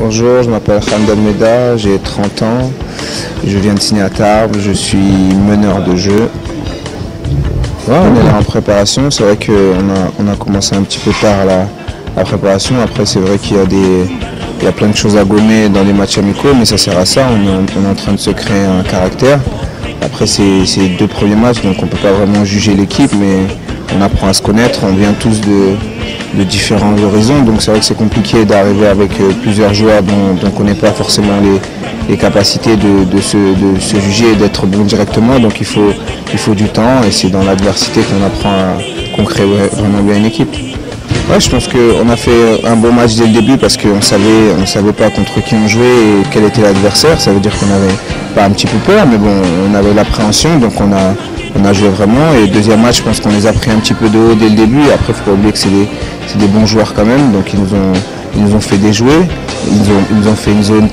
Bonjour, je m'appelle Khaled Almeida, j'ai 30 ans, je viens de signer à Tarbes, je suis meneur de jeu. Ouais, on est là en préparation, c'est vrai qu'on a commencé un petit peu tard la préparation, après c'est vrai il y a plein de choses à gommer dans les matchs amicaux, mais ça sert à ça, on est en train de se créer un caractère. Après c'est les 2 premiers matchs, donc on ne peut pas vraiment juger l'équipe, mais on apprend à se connaître, on vient tous de différents horizons, donc c'est vrai que c'est compliqué d'arriver avec plusieurs joueurs dont on ne connaît pas forcément les capacités de se juger et d'être bon directement, donc il faut du temps et c'est dans l'adversité qu'on crée vraiment bien une équipe. Ouais, je pense qu'on a fait un bon match dès le début parce qu'on savait pas contre qui on jouait et quel était l'adversaire, ça veut dire qu'on n'avait pas un petit peu peur, mais bon, on avait l'appréhension, donc on a joué vraiment. Et le deuxième match, je pense qu'on les a pris un petit peu de haut dès le début. Et après, il ne faut pas oublier que c'est des bons joueurs quand même. Donc ils nous ont fait déjouer. Ils nous ont fait une zone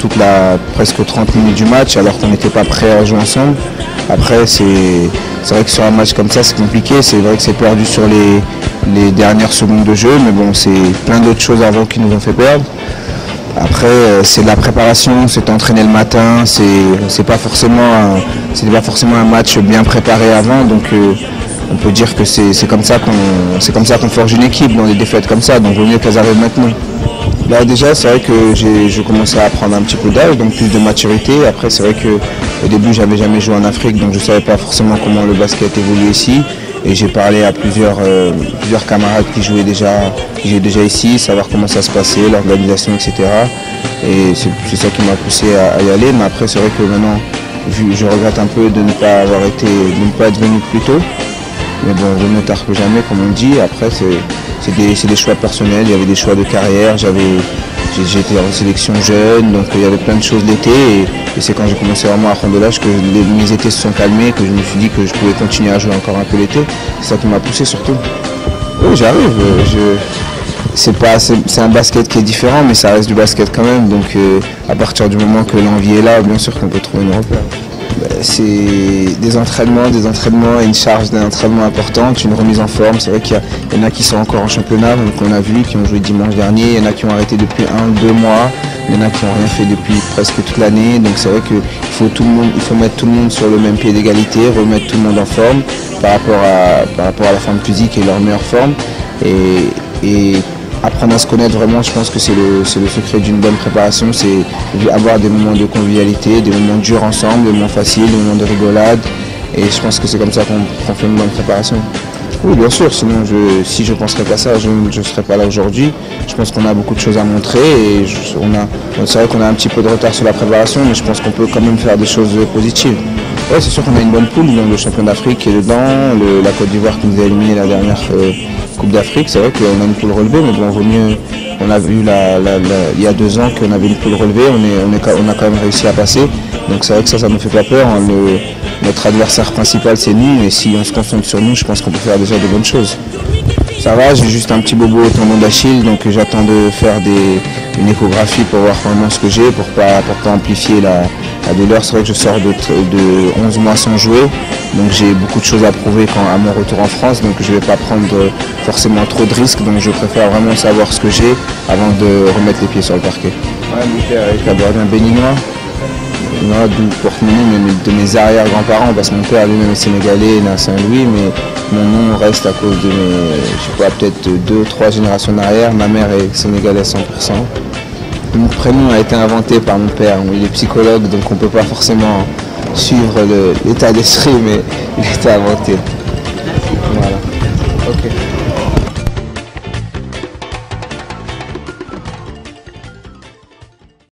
presque 30 minutes du match alors qu'on n'était pas prêts à jouer ensemble. Après, c'est vrai que sur un match comme ça, c'est compliqué. C'est vrai que c'est perdu sur les dernières secondes de jeu. Mais bon, c'est plein d'autres choses avant qui nous ont fait perdre. Après, c'est de la préparation, c'est entraîner le matin, c'est pas forcément un match bien préparé avant, donc on peut dire que c'est comme ça qu'on forge une équipe dans des défaites comme ça, donc il vaut mieux qu'elles arrivent maintenant. Là déjà, c'est vrai que je commençais à prendre un petit peu d'âge, donc plus de maturité. Après, c'est vrai qu'au début, j'avais jamais joué en Afrique, donc je savais pas forcément comment le basket évolue ici. Et j'ai parlé à plusieurs camarades qui jouaient déjà ici, savoir comment ça se passait, l'organisation, etc. Et c'est ça qui m'a poussé à y aller. Mais après, c'est vrai que maintenant, je regrette un peu de ne pas être venu plus tôt. Mais bon, vaut mieux tard que jamais, comme on dit. Après, c'est des choix personnels, il y avait des choix de carrière. J'étais en sélection jeune, donc il y avait plein de choses l'été. Et c'est quand j'ai commencé vraiment à prendre de l'âge que mes étés se sont calmés, que je me suis dit que je pouvais continuer à jouer encore un peu l'été. C'est ça qui m'a poussé surtout. Oui, j'arrive. C'est un basket qui est différent, mais ça reste du basket quand même. Donc à partir du moment que l'envie est là, bien sûr qu'on peut trouver une repère. C'est des entraînements et une charge d'entraînement importante, une remise en forme. C'est vrai qu'il y en a qui sont encore en championnat, donc on a vu, qui ont joué dimanche dernier. Il y en a qui ont arrêté depuis 1-2 mois. Il y en a qui n'ont rien fait depuis presque toute l'année. Donc c'est vrai qu'il faut mettre tout le monde sur le même pied d'égalité, remettre tout le monde en forme par rapport à la forme physique et leur meilleure forme. Et apprendre à se connaître vraiment, je pense que c'est le secret d'une bonne préparation, c'est avoir des moments de convivialité, des moments durs ensemble, des moments faciles, des moments de rigolade. Et je pense que c'est comme ça qu'on fait une bonne préparation. Oui, bien sûr, sinon si je ne penserais pas ça, je ne serais pas là aujourd'hui. Je pense qu'on a beaucoup de choses à montrer et c'est vrai qu'on a un petit peu de retard sur la préparation, mais je pense qu'on peut quand même faire des choses positives. Ouais, c'est sûr qu'on a une bonne poule, donc le champion d'Afrique qui est dedans, la Côte d'Ivoire qui nous a éliminé la dernière Coupe d'Afrique. C'est vrai qu'on a une poule relevée, mais bon, vaut mieux. On a vu il y a 2 ans qu'on avait une poule relevée, on a quand même réussi à passer. Donc c'est vrai que ça ne nous fait pas peur. Notre adversaire principal c'est nous, et si on se concentre sur nous, je pense qu'on peut faire déjà de bonnes choses. Ça va, j'ai juste un petit bobo au tendon d'Achille, donc j'attends de faire une échographie pour voir vraiment ce que j'ai, pour pas amplifier la douleur. C'est vrai que je sors de 11 mois sans jouer, donc j'ai beaucoup de choses à prouver à mon retour en France, donc je ne vais pas prendre forcément trop de risques, donc je préfère vraiment savoir ce que j'ai avant de remettre les pieds sur le parquet. Ouais, mon père est gardien béninois, d'où porte mon nom de mes arrière-grands-parents, parce que mon père lui-même est sénégalais, né à Saint-Louis, mais mon nom reste à cause de peut-être 2-3 générations d'arrière. Ma mère est sénégalaise 100%. Mon prénom a été inventé par mon père, il est psychologue, donc on ne peut pas forcément suivre l'état d'esprit, mais il a été inventé. Voilà. Ok.